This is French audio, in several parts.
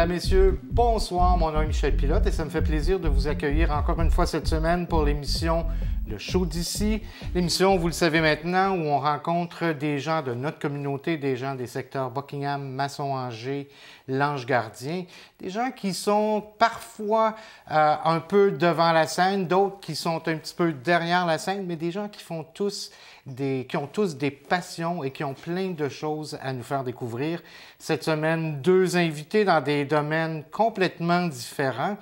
Mesdames, Messieurs, bonsoir. Mon nom est Michel Pilote et ça me fait plaisir de vous accueillir encore une fois cette semaine pour l'émission Le Show d'ici. L'émission, vous le savez maintenant, où on rencontre des gens de notre communauté, des gens des secteurs Buckingham, Masson-Angers, l'Ange Gardien, des gens qui sont parfois un peu devant la scène, d'autres qui sont un petit peu derrière la scène, mais des gens qui ont tous des passions et qui ont plein de choses à nous faire découvrir. Cette semaine, deux invités dans des domaines complètement différents.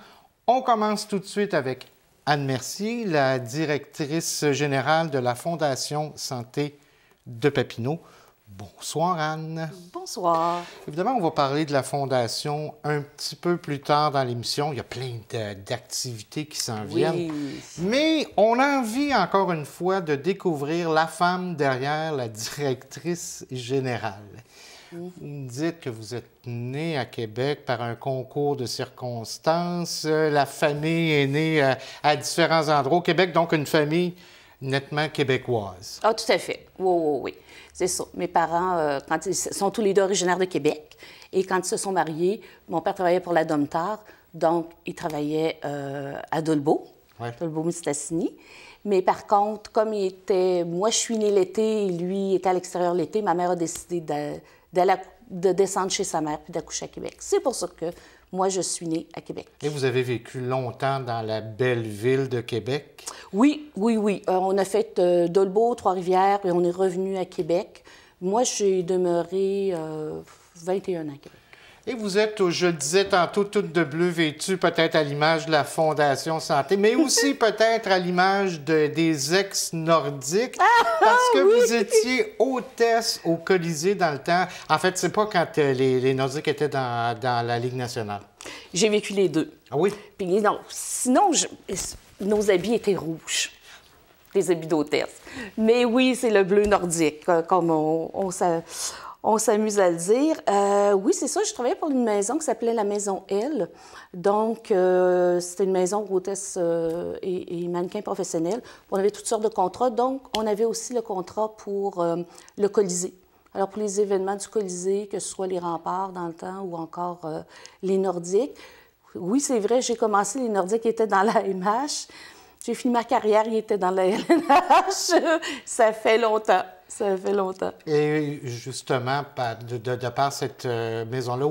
On commence tout de suite avec Anne Mercier, la directrice générale de la Fondation Santé de Papineau. Bonsoir, Anne. Bonsoir. Évidemment, on va parler de la Fondation un petit peu plus tard dans l'émission. Il y a plein d'activités qui s'en viennent. Oui. Mais on a envie, encore une fois, de découvrir la femme derrière la directrice générale. Vous me dites que vous êtes née à Québec par un concours de circonstances. La famille est née à différents endroits au Québec, donc une famille nettement québécoise. Ah, tout à fait. Oui, oui, oui. C'est ça. Mes parents, quand ils sont tous les deux originaires de Québec, et quand ils se sont mariés, mon père travaillait pour la Domtar, donc il travaillait à Dolbeau, Dolbeau-Mistassini. Mais par contre, comme il était... Moi, je suis née l'été et lui était à l'extérieur l'été, ma mère a décidé de descendre chez sa mère puis d'accoucher à Québec. C'est pour ça que moi, je suis née à Québec. Et vous avez vécu longtemps dans la belle ville de Québec? Oui, oui, oui. On a fait Dolbeau, Trois-Rivières et on est revenu à Québec. Moi, j'ai demeuré 21 ans à Québec. Et vous êtes, je le disais tantôt, toute de bleu vêtue, peut-être à l'image de la Fondation Santé, mais aussi peut-être à l'image des ex-nordiques, parce que vous étiez hôtesse au Colisée dans le temps. En fait, c'est pas quand les Nordiques étaient dans la Ligue nationale. J'ai vécu les deux. Ah oui? Puis non, sinon, nos habits étaient rouges, des habits d'hôtesse. Mais oui, c'est le bleu nordique, comme on s'amuse à le dire. Oui, c'est ça. Je travaillais pour une maison qui s'appelait la Maison L. Donc, c'était une maison hôtesse et mannequin professionnel. On avait toutes sortes de contrats. Donc, on avait aussi le contrat pour le Colisée. Alors, pour les événements du Colisée, que ce soit les remparts dans le temps ou encore les Nordiques. Oui, c'est vrai, j'ai commencé, les Nordiques étaient dans la MH. J'ai fini ma carrière, ils étaient dans la LNH. Ça fait longtemps. Ça fait longtemps. Et justement, de par cette maison-là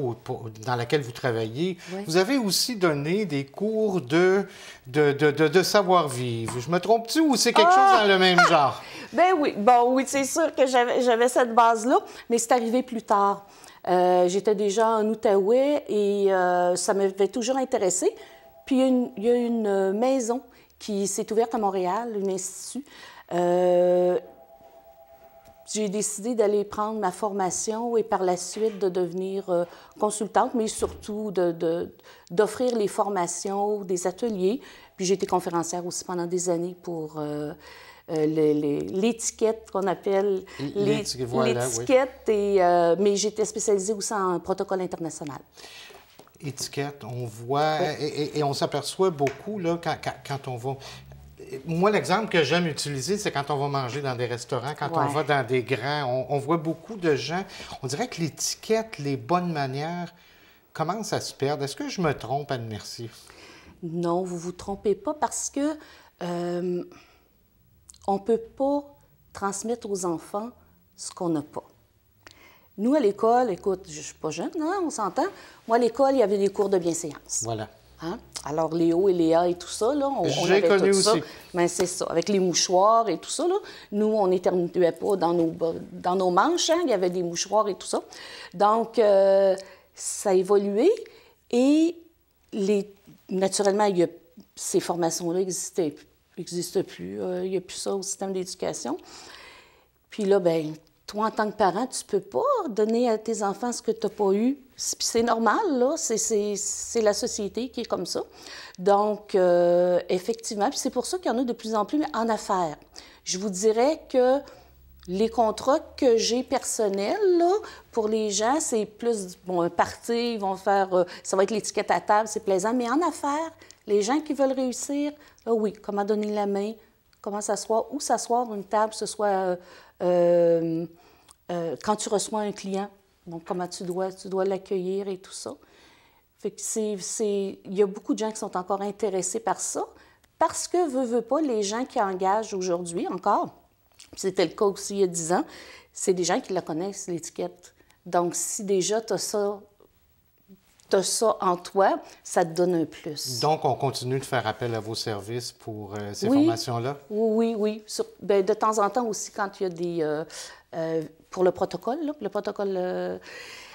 dans laquelle vous travaillez, oui, vous avez aussi donné des cours de savoir-vivre. Je me trompe-tu ou c'est quelque chose dans le même genre? Ben oui. Bon, oui, c'est sûr que j'avais cette base-là, mais c'est arrivé plus tard. J'étais déjà en Outaouais et ça m'avait toujours intéressée. Puis il y a une maison qui s'est ouverte à Montréal, un institut. J'ai décidé d'aller prendre ma formation et par la suite de devenir consultante, mais surtout d'offrir les formations, des ateliers. Puis j'ai été conférencière aussi pendant des années pour l'étiquette qu'on appelle l'étiquette. Voilà, oui. Mais j'étais spécialisée aussi en protocole international. Étiquette, on voit, oui, et on s'aperçoit beaucoup là, quand on va... Moi, l'exemple que j'aime utiliser, c'est quand on va manger dans des restaurants, quand on va dans des grands, on voit beaucoup de gens. On dirait que l'étiquette, les bonnes manières commencent à se perdre. Est-ce que je me trompe, Anne Mercier? Non, vous ne vous trompez pas parce que on ne peut pas transmettre aux enfants ce qu'on n'a pas. Nous, à l'école, écoute, je ne suis pas jeune, hein, on s'entend. Moi, à l'école, il y avait des cours de bienséance. Voilà. Hein? Alors, Léo et Léa et tout ça, là, on avait connu tout aussi. Ça. Bien, c'est ça, avec les mouchoirs et tout ça, là. Nous, on n'éternuait pas dans nos manches, hein? Il y avait des mouchoirs et tout ça. Donc, ça a évolué et naturellement, ces formations-là n'existent plus. Il n'y a plus ça au système d'éducation. Puis là, bien, toi, en tant que parent, tu ne peux pas donner à tes enfants ce que tu n'as pas eu. C'est normal, là. C'est la société qui est comme ça. Donc, effectivement, puis c'est pour ça qu'il y en a de plus en plus en affaires. Je vous dirais que les contrats que j'ai personnels, là, pour les gens, c'est plus, bon, un party, ils vont faire, ça va être l'étiquette à table, c'est plaisant. Mais en affaires, les gens qui veulent réussir, là, oui, comment donner la main, comment s'asseoir, où s'asseoir une table, que ce soit... quand tu reçois un client, donc comment tu dois l'accueillir et tout ça. Fait que il y a beaucoup de gens qui sont encore intéressés par ça, parce que, veut pas, les gens qui engagent aujourd'hui encore, c'était le cas aussi il y a 10 ans, c'est des gens qui la connaissent, l'étiquette. Donc, si déjà tu as ça en toi, ça te donne un plus. Donc, on continue de faire appel à vos services pour ces formations-là? Oui. Bien, de temps en temps aussi, quand il y a pour le protocole,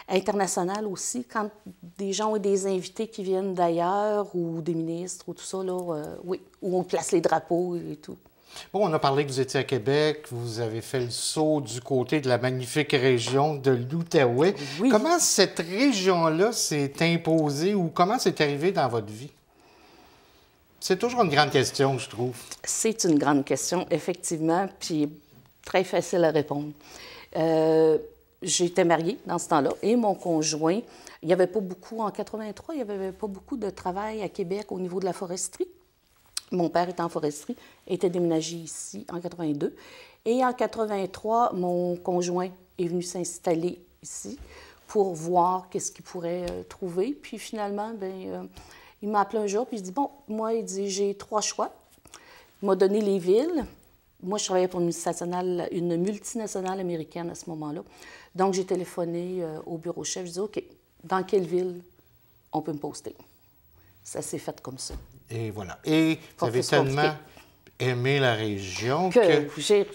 international aussi, quand des gens ont des invités qui viennent d'ailleurs ou des ministres ou tout ça, où on place les drapeaux et tout. Bon, on a parlé que vous étiez à Québec, vous avez fait le saut du côté de la magnifique région de l'Outaouais. Oui. Comment cette région-là s'est imposée ou comment c'est arrivé dans votre vie? C'est toujours une grande question, je trouve. C'est une grande question, effectivement, puis très facile à répondre. J'étais mariée dans ce temps-là et mon conjoint, il n'y avait pas beaucoup, en 83, il n'y avait pas beaucoup de travail à Québec au niveau de la foresterie. Mon père était en foresterie, était déménagé ici en 82. Et en 83, mon conjoint est venu s'installer ici pour voir qu'est-ce qu'il pourrait trouver. Puis finalement, il m'a appelé un jour, puis il dit, bon, moi, il dit, j'ai 3 choix. Il m'a donné les villes. Moi, je travaillais pour une multinationale américaine à ce moment-là. Donc, j'ai téléphoné au bureau chef. Je dis, OK, dans quelle ville on peut me poster? Ça s'est fait comme ça. Et voilà. Et vous avez tellement aimé la région que j'ai...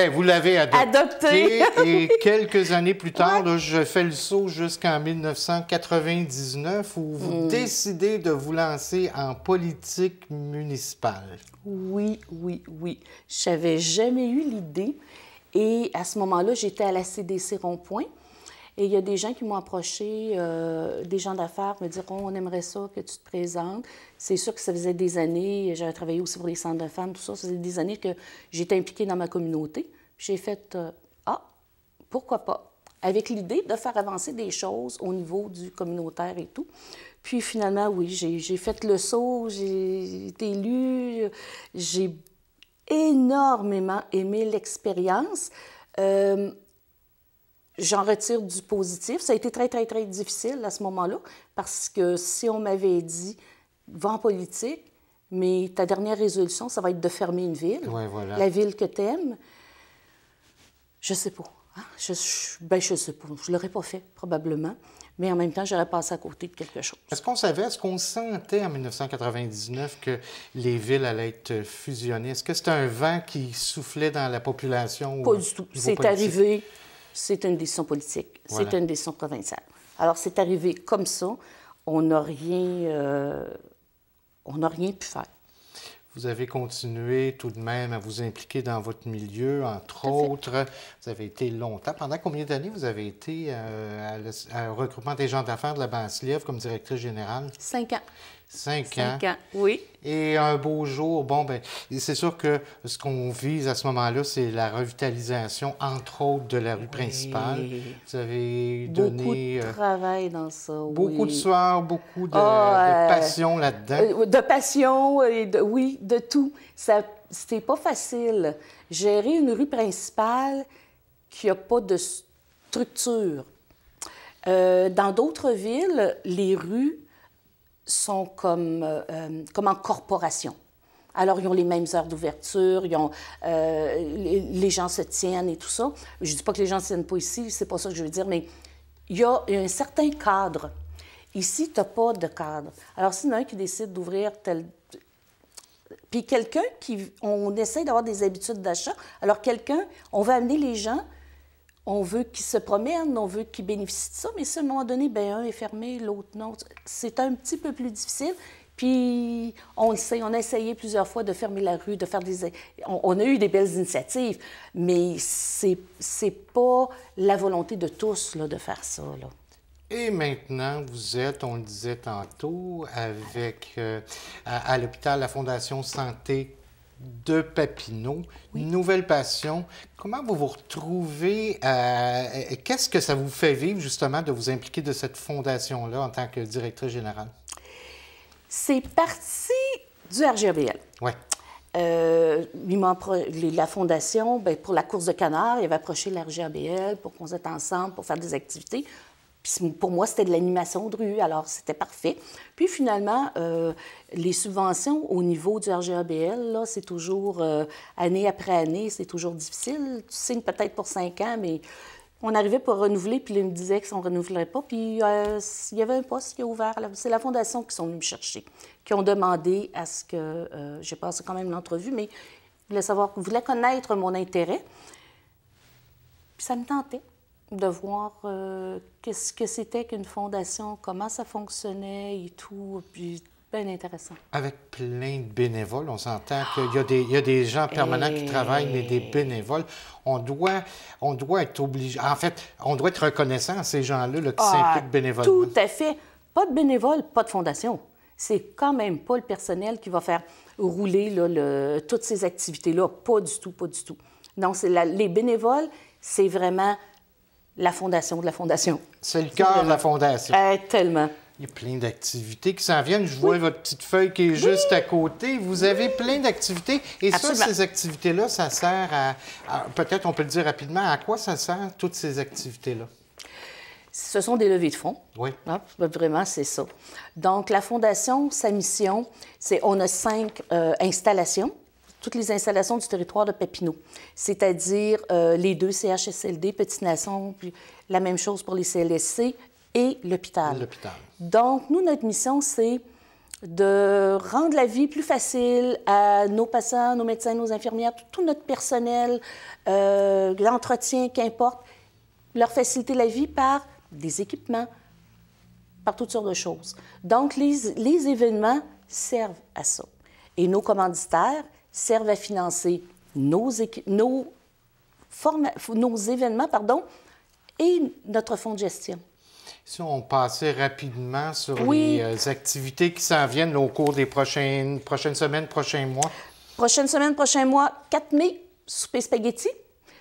vous l'avez adoptée. Et quelques années plus tard, là, je fais le saut jusqu'en 1999 où vous décidez de vous lancer en politique municipale. Oui. Je n'avais jamais eu l'idée. Et à ce moment-là, j'étais à la CDC Rond-Point. Et il y a des gens qui m'ont approché, des gens d'affaires, me diront, on aimerait ça que tu te présentes. C'est sûr que ça faisait des années, j'avais travaillé aussi pour les centres de femmes, tout ça, ça faisait des années que j'étais impliquée dans ma communauté. J'ai fait, pourquoi pas, avec l'idée de faire avancer des choses au niveau du communautaire et tout. Puis finalement, oui, j'ai fait le saut, j'ai été élue, j'ai énormément aimé l'expérience. J'en retire du positif. Ça a été très, très, très difficile à ce moment-là parce que si on m'avait dit « va en politique, mais ta dernière résolution, ça va être de fermer une ville, la ville que tu aimes », je sais pas. Hein? Je sais pas. Je l'aurais pas fait, probablement. Mais en même temps, j'aurais passé à côté de quelque chose. Est-ce qu'on sentait en 1999 que les villes allaient être fusionnées? Est-ce que c'était un vent qui soufflait dans la population? Pas du tout. C'est arrivé... C'est une décision politique. C'est une décision provinciale. Alors, c'est arrivé comme ça. On n'a rien pu faire. Vous avez continué tout de même à vous impliquer dans votre milieu, entre autres. Vous avez été longtemps. Pendant combien d'années vous avez été au regroupement des gens d'affaires de la Basse-Lièvre comme directrice générale? 5 ans. 5 ans. 5 ans, oui. Et un beau jour, c'est sûr que ce qu'on vise à ce moment-là, c'est la revitalisation, entre autres, de la rue principale. Vous avez donné... Beaucoup de travail dans ça, beaucoup de sueur, beaucoup de passion là-dedans. De passion, et de tout. C'était pas facile. Gérer une rue principale qui n'a pas de structure. Dans d'autres villes, les rues sont comme en corporation. Alors, ils ont les mêmes heures d'ouverture, les gens se tiennent et tout ça. Je ne dis pas que les gens ne se tiennent pas ici, c'est pas ça que je veux dire, mais il y a un certain cadre. Ici, tu n'as pas de cadre. Alors, s'il y en a un qui décide d'ouvrir tel... Puis quelqu'un on essaie d'avoir des habitudes d'achat. Alors, on veut amener les gens... On veut qu'ils se promènent, on veut qu'ils bénéficient de ça, mais si à un moment donné, un est fermé, l'autre non, c'est un petit peu plus difficile. Puis, on le sait, on a essayé plusieurs fois de fermer la rue, de faire on a eu des belles initiatives, mais c'est pas la volonté de tous là, de faire ça, là. Et maintenant, vous êtes, on le disait tantôt, avec à l'hôpital, la Fondation Santé de Papineau, une nouvelle passion. Comment vous vous retrouvez? Qu'est-ce que ça vous fait vivre, justement, de vous impliquer de cette fondation-là en tant que directrice générale? C'est parti du RGABL. Oui. La fondation, pour la course de canard, il avait approché la RGABL pour qu'on soit ensemble, pour faire des activités. Puis Puis pour moi, c'était de l'animation de rue, alors c'était parfait. Puis finalement, les subventions au niveau du RGABL, là, c'est toujours, année après année, c'est toujours difficile. Tu signes peut-être pour 5 ans, mais on arrivait pour renouveler, puis là, ils me disaient qu'on ne renouvellerait pas. Puis il y avait un poste qui a ouvert. C'est la Fondation qui sont venus me chercher, qui ont demandé à ce que... j'ai passé quand même l'entrevue, mais ils voulaient connaître mon intérêt. Puis ça me tentait de voir qu'est-ce que c'était qu'une fondation, comment ça fonctionnait et tout. Puis bien intéressant. Avec plein de bénévoles, on s'entend qu'il y a des gens permanents qui travaillent, mais des bénévoles. On doit être obligé... En fait, on doit être reconnaissant à ces gens-là là, qui s'impliquent bénévolement. Tout à fait. Pas de bénévoles, pas de fondation. C'est quand même pas le personnel qui va faire rouler là, toutes ces activités-là. Pas du tout, pas du tout. Non, les bénévoles, c'est vraiment la fondation de la fondation. C'est le cœur de la fondation. Tellement. Il y a plein d'activités qui s'en viennent. Je vois votre petite feuille qui est juste à côté. Vous avez plein d'activités. Et Absolument. ça, ces activités-là, ça sert à peut-être on peut le dire rapidement, à quoi ça sert, toutes ces activités-là? Ce sont des levées de fonds. Oui. Ah, vraiment, c'est ça. Donc, la Fondation, sa mission, c'est on a 5 installations, toutes les installations du territoire de Papineau, c'est-à-dire les 2 CHSLD, Petite Nation, puis la même chose pour les CLSC et l'hôpital. Donc, nous, notre mission, c'est de rendre la vie plus facile à nos patients, nos médecins, nos infirmières, tout notre personnel, l'entretien, qu'importe, leur faciliter la vie par des équipements, par toutes sortes de choses. Donc, les événements servent à ça. Et nos commanditaires servent à financer nos événements, et notre fonds de gestion. Si on passait rapidement sur les activités qui s'en viennent au cours des prochaines semaines, prochains mois. Prochaine semaine, prochain mois, 4 mai, souper spaghetti.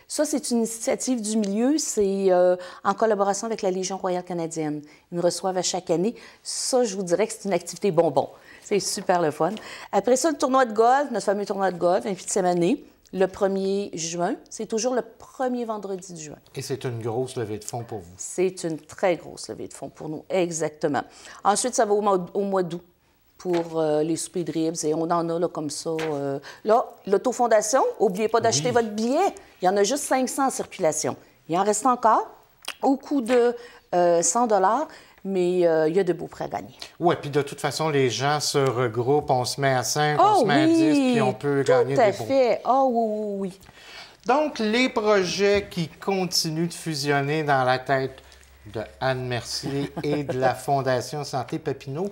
Ça, c'est une initiative du milieu. C'est en collaboration avec la Légion royale canadienne. Ils nous reçoivent à chaque année. Ça, je vous dirais que c'est une activité bonbon. C'est super le fun. Après ça, le tournoi de golf, notre fameux tournoi de golf, 28e année, le 1er juin. C'est toujours le premier vendredi du juin. Et c'est une grosse levée de fonds pour vous? C'est une très grosse levée de fonds pour nous, exactement. Ensuite, ça va au mois d'août pour les soupers de ribs, et on en a là, comme ça. Là, l'autofondation, n'oubliez pas d'acheter votre billet. Il y en a juste 500 en circulation. Il en reste encore au coût de 100 $, mais il y a de beaux prix à gagner. Oui, puis de toute façon, les gens se regroupent, on se met à 5, on se met à 10, puis on peut gagner des bons. Tout à fait. Oui. Donc, les projets qui continuent de fusionner dans la tête de Anne Mercier et de la Fondation Santé Papineau.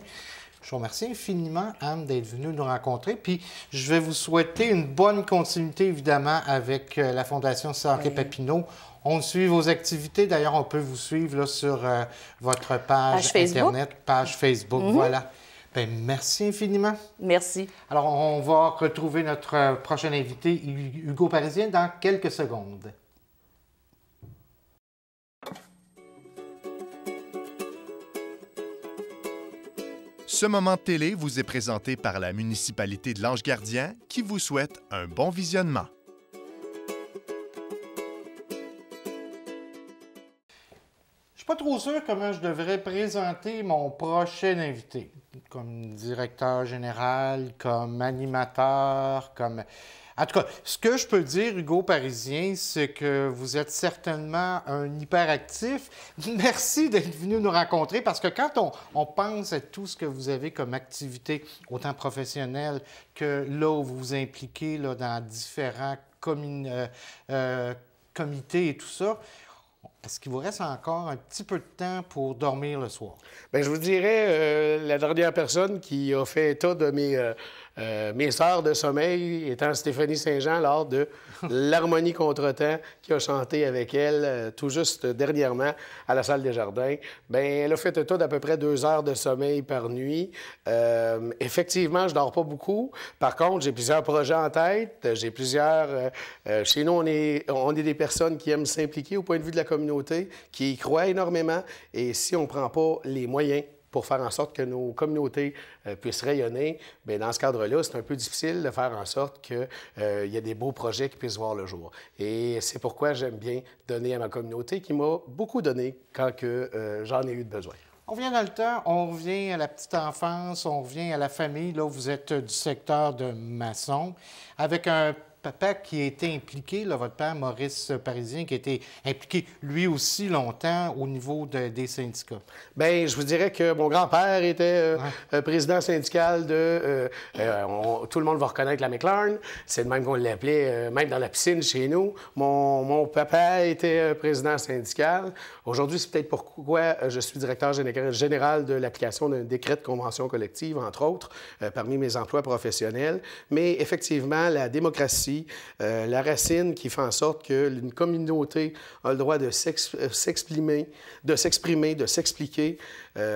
Je vous remercie infiniment, Anne, d'être venue nous rencontrer. Puis, je vais vous souhaiter une bonne continuité, évidemment, avec la Fondation Santé Papineau. On suit vos activités. D'ailleurs, on peut vous suivre là, sur votre page Internet, page Facebook. Voilà. Bien, merci infiniment. Merci. Alors, on va retrouver notre prochain invité, Hugo Parisien, dans quelques secondes. Ce moment de télé vous est présenté par la municipalité de l'Ange-Gardien qui vous souhaite un bon visionnement. Je suis pas trop sûr comment je devrais présenter mon prochain invité, comme directeur général, comme animateur, comme... En tout cas, ce que je peux dire, Hugo Parisien, c'est que vous êtes certainement un hyperactif. Merci d'être venu nous rencontrer parce que quand on pense à tout ce que vous avez comme activité, autant professionnelle que là où vous vous impliquez là, dans différents comités et tout ça, est-ce qu'il vous reste encore un petit peu de temps pour dormir le soir? Bien, je vous dirais, la dernière personne qui a fait état de mes heures de sommeil étant Stéphanie Saint-Jean lors de l'Harmonie Contretemps qui a chanté avec elle tout juste dernièrement à la Salle des Jardins. Bien, elle a fait état d'à peu près 2 heures de sommeil par nuit. Effectivement, je dors pas beaucoup. Par contre, j'ai plusieurs projets en tête. J'ai plusieurs... chez nous, on est des personnes qui aiment s'impliquer au point de vue de la communauté, qui y croient énormément. Et si on ne prend pas les moyens pour faire en sorte que nos communautés puissent rayonner, bien, dans ce cadre-là, c'est un peu difficile de faire en sorte qu'il y ait des beaux projets qui puissent voir le jour. Et c'est pourquoi j'aime bien donner à ma communauté qui m'a beaucoup donné quand j'en ai eu de besoin. On revient dans le temps, on revient à la petite enfance, on revient à la famille. Là, vous êtes du secteur de Masson, avec un papa qui a été impliqué, là, votre père Maurice Parisien, qui a été impliqué lui aussi longtemps au niveau des syndicats. Bien, je vous dirais que mon grand-père était président syndical de... tout le monde va reconnaître la McLaren. C'est de même qu'on l'appelait, même dans la piscine chez nous. Mon papa était président syndical. Aujourd'hui, c'est peut-être pourquoi je suis directeur général de l'application d'un décret de convention collective, entre autres, parmi mes emplois professionnels. Mais effectivement, la démocratie, la racine qui fait en sorte qu'une communauté a le droit de s'exprimer, de s'expliquer.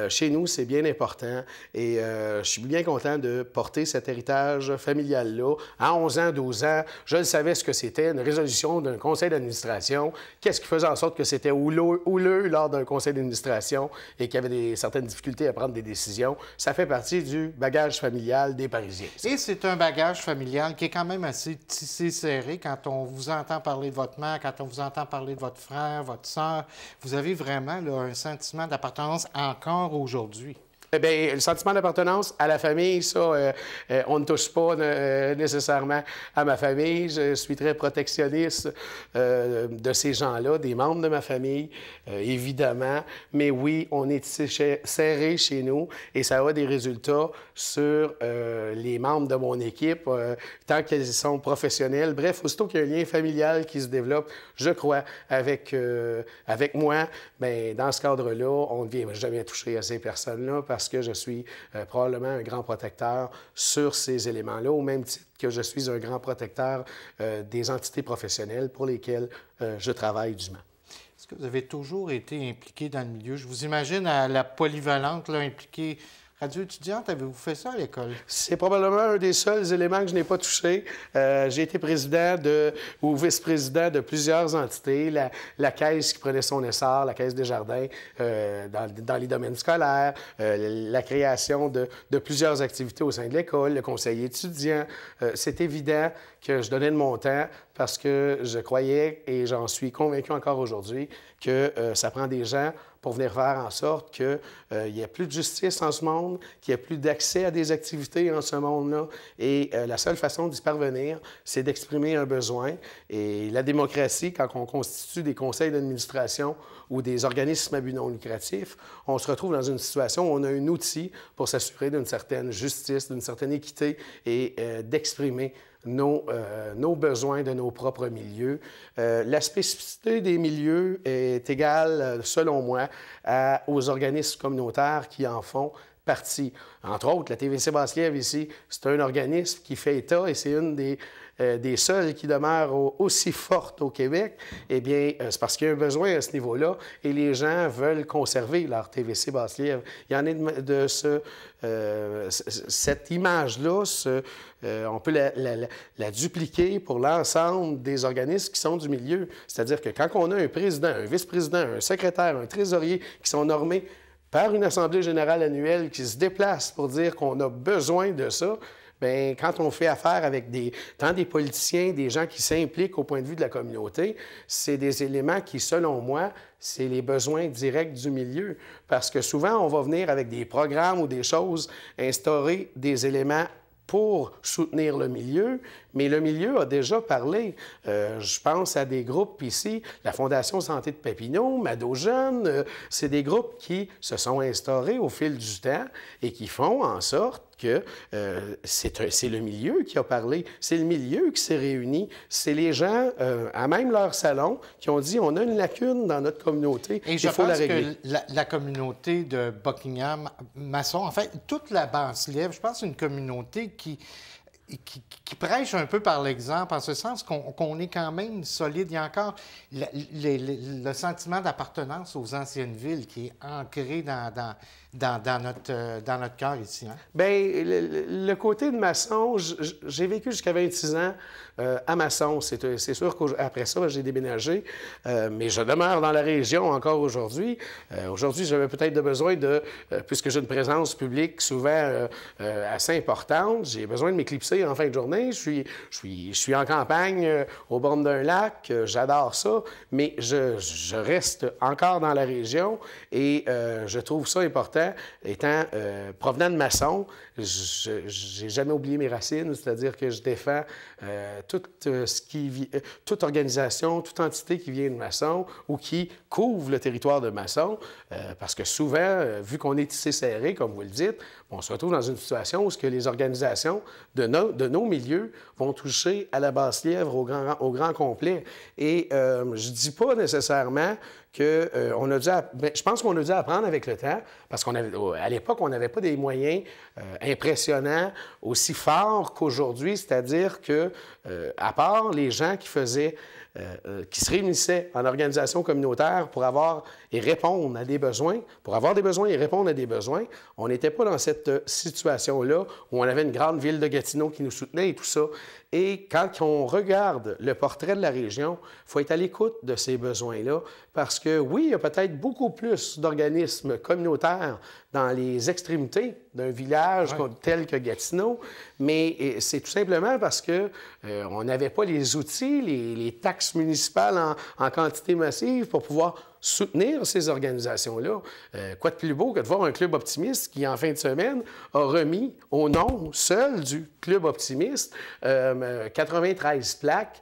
Chez nous, c'est bien important et je suis bien content de porter cet héritage familial-là. À 11 ans, 12 ans, je le savais ce que c'était, une résolution d'un conseil d'administration. Qu'est-ce qui faisait en sorte que c'était houleux lors d'un conseil d'administration et qu'il y avait certaines difficultés à prendre des décisions. Ça fait partie du bagage familial des Parisiens. Et c'est un bagage familial qui est quand même assez tissé serré quand on vous entend parler de votre mère, quand on vous entend parler de votre frère, votre sœur. Vous avez vraiment là, un sentiment d'appartenance encore aujourd'hui. Eh bien, le sentiment d'appartenance à la famille, ça, on ne touche pas nécessairement à ma famille. Je suis très protectionniste de ces gens-là, des membres de ma famille, évidemment. Mais oui, on est serré chez nous et ça a des résultats sur les membres de mon équipe, tant qu'ils sont professionnels. Bref, aussitôt qu'il y a un lien familial qui se développe, je crois, avec moi, bien, dans ce cadre-là, on ne vient jamais toucher à ces personnes-là parce que je suis probablement un grand protecteur sur ces éléments-là, au même titre que je suis un grand protecteur des entités professionnelles pour lesquelles je travaille dûment. Est-ce que vous avez toujours été impliqué dans le milieu? Je vous imagine à la polyvalente, là, impliquée. Radio étudiante, avez-vous fait ça à l'école? C'est probablement un des seuls éléments que je n'ai pas touché. J'ai été président ou vice-président de plusieurs entités. La Caisse qui prenait son essor, la Caisse des Jardins, dans les domaines scolaires, la création de plusieurs activités au sein de l'école, le conseil étudiant. C'est évident que je donnais de mon temps parce que je croyais, et j'en suis convaincu encore aujourd'hui, que ça prend des gens pour venir faire en sorte qu'il y ait plus de justice en ce monde, qu'il y ait plus d'accès à des activités en ce monde-là. Et la seule façon d'y parvenir, c'est d'exprimer un besoin. Et la démocratie, quand on constitue des conseils d'administration ou des organismes à but non lucratif, on se retrouve dans une situation où on a un outil pour s'assurer d'une certaine justice, d'une certaine équité et d'exprimer nos besoins de nos propres milieux. La spécificité des milieux est égale, selon moi, aux organismes communautaires qui en font partie. Entre autres, la TVC Basse-Lièvre ici, c'est un organisme qui fait état et c'est une des seules qui demeure aussi forte au Québec. Eh bien, c'est parce qu'il y a un besoin à ce niveau-là et les gens veulent conserver leur TVC Basse-Lièvre. Il y en a de cette image-là, on peut la dupliquer pour l'ensemble des organismes qui sont du milieu. C'est-à-dire que quand on a un président, un vice-président, un secrétaire, un trésorier qui sont nommés par une assemblée générale annuelle qui se déplace pour dire qu'on a besoin de ça, bien, quand on fait affaire avec tant des politiciens, des gens qui s'impliquent au point de vue de la communauté, c'est des éléments qui, selon moi, c'est les besoins directs du milieu. Parce que souvent, on va venir avec des programmes ou des choses, instaurer des éléments pour soutenir le milieu, mais le milieu a déjà parlé. Je pense à des groupes ici, la Fondation Santé de Papineau, Mado Jeunes, c'est des groupes qui se sont instaurés au fil du temps et qui font en sorte que c'est le milieu qui a parlé, c'est le milieu qui s'est réuni, c'est les gens, à même leur salon, qui ont dit on a une lacune dans notre communauté, il faut la régler. Et je pense que la communauté de Buckingham, Masson, en fait, toute la Basse-Lièvre, je pense que c'est une communauté qui qui prêche un peu par l'exemple, en ce sens qu'on est quand même solide. Il y a encore le sentiment d'appartenance aux anciennes villes qui est ancré dans notre cœur ici. Hein? Bien, le côté de Masson, j'ai vécu jusqu'à 26 ans à Masson. C'est sûr qu'après ça, j'ai déménagé, mais je demeure dans la région encore aujourd'hui. Aujourd'hui, j'avais peut-être besoin puisque j'ai une présence publique souvent assez importante, j'ai besoin de m'éclipser en fin de journée. Je suis en campagne, au bord d'un lac, j'adore ça, mais je reste encore dans la région et je trouve ça important. Étant provenant de Masson, j'ai jamais oublié mes racines, c'est-à-dire que je défends toute organisation, toute entité qui vient de Masson ou qui couvre le territoire de Masson, parce que souvent, vu qu'on est tissé serré, comme vous le dites, on se retrouve dans une situation où les organisations de nos milieux vont toucher à la Basse-Lièvre au grand complet. Et je ne dis pas nécessairement qu'on a dû... je pense qu'on a dû apprendre avec le temps, parce qu'à l'époque, on n'avait pas des moyens impressionnants aussi forts qu'aujourd'hui, c'est-à-dire que, à part les gens qui se réunissaient en organisation communautaire pour avoir et répondre à des besoins, pour avoir des besoins et répondre à des besoins, on n'était pas dans cette situation-là où on avait une grande ville de Gatineau qui nous soutenait et tout ça. Et quand on regarde le portrait de la région, il faut être à l'écoute de ces besoins-là parce que, oui, il y a peut-être beaucoup plus d'organismes communautaires dans les extrémités d'un village tel que Gatineau, mais c'est tout simplement parce qu'on n'avait pas les outils, les taxes municipales en quantité massive pour pouvoir soutenir ces organisations-là. Quoi de plus beau que de voir un club optimiste qui, en fin de semaine, a remis au nom seul du club optimiste 93 plaques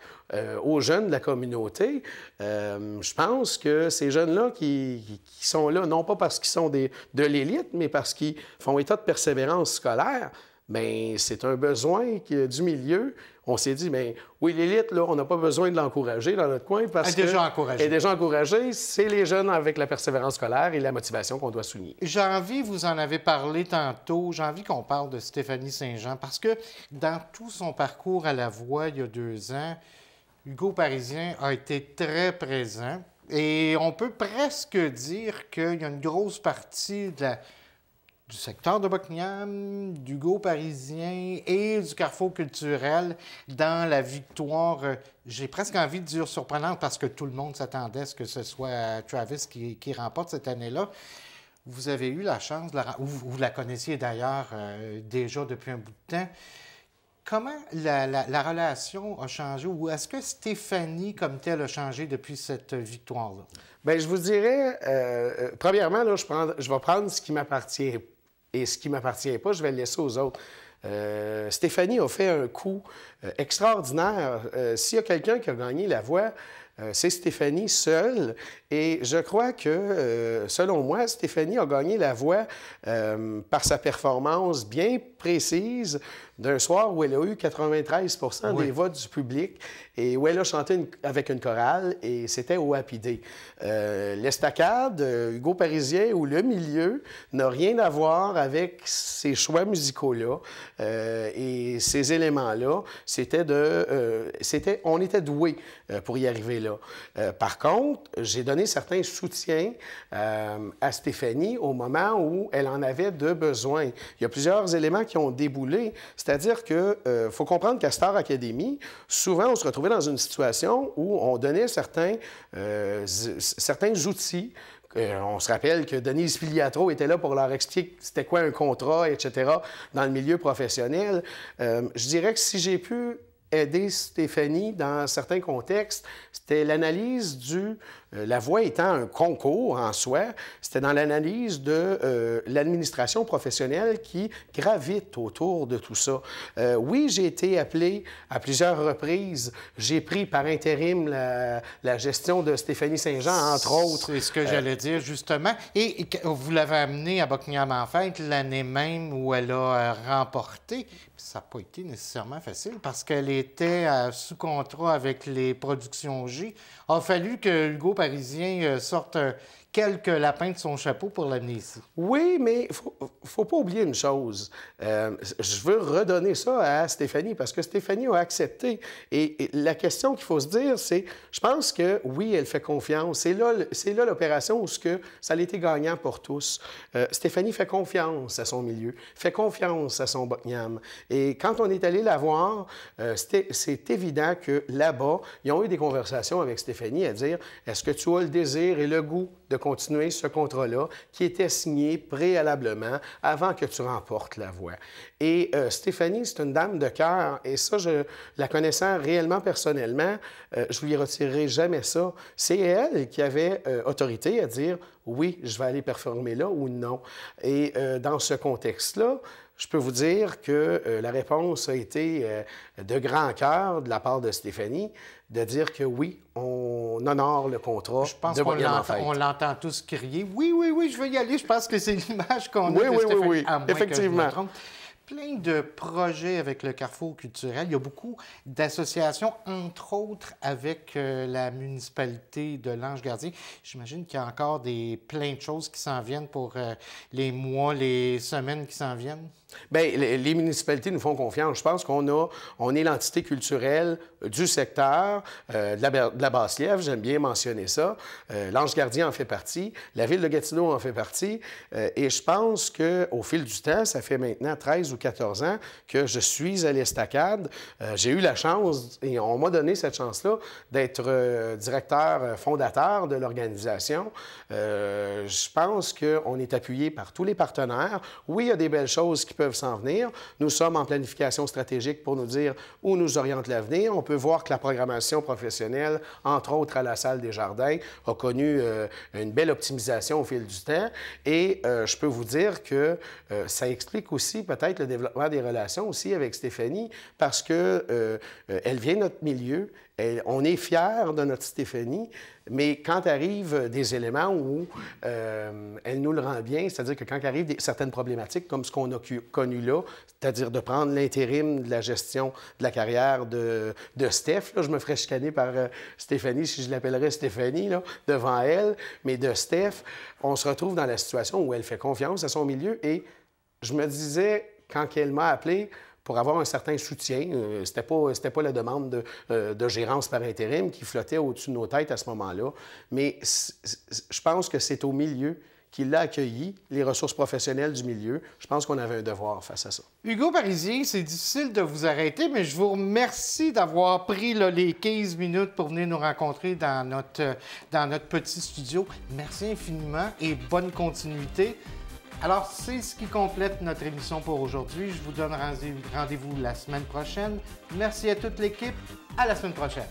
aux jeunes de la communauté. Je pense que ces jeunes-là qui sont là, non pas parce qu'ils sont de l'élite, mais parce qu'ils font état de persévérance scolaire, bien, c'est un besoin du milieu. On s'est dit, bien, oui, l'élite, là, on n'a pas besoin de l'encourager dans notre coin parce Elle est déjà encouragée. C'est les jeunes avec la persévérance scolaire et la motivation qu'on doit souligner. J'ai envie, vous en avez parlé tantôt, j'ai envie qu'on parle de Stéphanie Saint-Jean parce que dans tout son parcours à la voix il y a 2 ans, Hugo Parisien a été très présent et on peut presque dire qu'il y a une grosse partie du secteur de Buckingham, d'Hugo Parisien et du Carrefour culturel dans la victoire, j'ai presque envie de dire surprenante parce que tout le monde s'attendait à ce que ce soit Travis qui remporte cette année-là. Vous avez eu la chance, vous la connaissiez d'ailleurs déjà depuis un bout de temps. Comment la relation a changé ou est-ce que Stéphanie comme telle a changé depuis cette victoire-là? Bien, je vous dirais, premièrement, là, je vais prendre ce qui m'appartient. Et ce qui ne m'appartient pas, je vais le laisser aux autres. Stéphanie a fait un coup extraordinaire. S'il y a quelqu'un qui a gagné la voix, c'est Stéphanie seule. Et je crois que, selon moi, Stéphanie a gagné la voix par sa performance bien précise d'un soir où elle a eu 93 des votes du public et où elle a chanté avec une chorale et c'était au Happy Day. L'estacade, Hugo Parisien ou le milieu n'a rien à voir avec ces choix musicaux-là et ces éléments-là. On était doués pour y arriver là. Par contre, j'ai donné certains soutiens à Stéphanie au moment où elle en avait de besoin. Il y a plusieurs éléments qui ont déboulé. C'est-à-dire qu'il faut comprendre qu'à Star Academy, souvent, on se retrouvait dans une situation où on donnait certains outils. On se rappelle que Denise Filiatro était là pour leur expliquer c'était quoi un contrat, etc., dans le milieu professionnel. Je dirais que si j'ai pu aider Stéphanie dans certains contextes, c'était l'analyse la voix étant un concours en soi, c'était dans l'analyse de l'administration professionnelle qui gravite autour de tout ça. Oui, j'ai été appelé à plusieurs reprises. J'ai pris par intérim la gestion de Stéphanie Saint-Jean, entre autres. C'est ce que j'allais dire, justement. Et vous l'avez amenée à Buckingham en fête l'année même où elle a remporté. Ça n'a pas été nécessairement facile parce qu'elle était sous contrat avec les Productions J. Il a fallu que Hugo Parisien sorte quelques lapins de son chapeau pour l'amener ici. Oui, mais faut pas oublier une chose. Je veux redonner ça à Stéphanie parce que Stéphanie a accepté. Et la question qu'il faut se dire, c'est, je pense que oui, elle fait confiance. C'est là l'opération où ça a été gagnant pour tous. Stéphanie fait confiance à son milieu, fait confiance à son Bokniam. Et quand on est allé la voir, c'est évident que là-bas, ils ont eu des conversations avec Stéphanie à dire, est-ce que tu as le désir et le goût de continuer ce contrat-là qui était signé préalablement avant que tu remportes la voix. Et Stéphanie, c'est une dame de cœur, et ça, la connaissant réellement personnellement, je ne lui retirerai jamais ça. C'est elle qui avait autorité à dire « oui, je vais aller performer là » ou « non ». Et dans ce contexte-là, je peux vous dire que la réponse a été de grand cœur de la part de Stéphanie, de dire que oui, on honore le contrat. Je pense de qu'on l'entend tous crier. Oui, oui, oui, je veux y aller. Je pense que c'est l'image qu'on a de Stéphanie. Oui, à moins effectivement. que je me trompe. Plein de projets avec le Carrefour culturel. Il y a beaucoup d'associations, entre autres avec la municipalité de Lange-Gardien. J'imagine qu'il y a encore plein de choses qui s'en viennent pour les mois, les semaines qui s'en viennent. Bien, les municipalités nous font confiance. Je pense on est l'entité culturelle du secteur, de la Basse-Lièvre, j'aime bien mentionner ça. L'Ange-Gardien en fait partie, la ville de Gatineau en fait partie. Et je pense qu'au fil du temps, ça fait maintenant 13 ou 14 ans que je suis à l'Estacade. J'ai eu la chance, et on m'a donné cette chance-là, d'être directeur fondateur de l'organisation. Je pense qu'on est appuyé par tous les partenaires. Oui, il y a des belles choses qui peuvent s'en venir. Nous sommes en planification stratégique pour nous dire où nous oriente l'avenir. On peut voir que la programmation professionnelle, entre autres à la Salle des Jardins, a connu une belle optimisation au fil du temps. Et je peux vous dire que ça explique aussi peut-être le développement des relations aussi avec Stéphanie parce que elle vient de notre milieu. On est fiers de notre Stéphanie, mais quand arrivent des éléments où elle nous le rend bien, c'est-à-dire que quand arrivent certaines problématiques comme ce qu'on a connu là, c'est-à-dire de prendre l'intérim de la gestion de la carrière de Steph, là, je me ferais chicaner par Stéphanie si je l'appellerais Stéphanie là, devant elle, mais de Steph, on se retrouve dans la situation où elle fait confiance à son milieu et je me disais, quand elle m'a appelé, pour avoir un certain soutien. C'était pas la demande de gérance par intérim qui flottait au-dessus de nos têtes à ce moment-là. Mais je pense que c'est au milieu qu'il l'a accueilli, les ressources professionnelles du milieu. Je pense qu'on avait un devoir face à ça. Hugo Parisien, c'est difficile de vous arrêter, mais je vous remercie d'avoir pris là, les 15 minutes pour venir nous rencontrer dans notre petit studio. Merci infiniment et bonne continuité. Alors, c'est ce qui complète notre émission pour aujourd'hui. Je vous donne rendez-vous la semaine prochaine. Merci à toute l'équipe. À la semaine prochaine.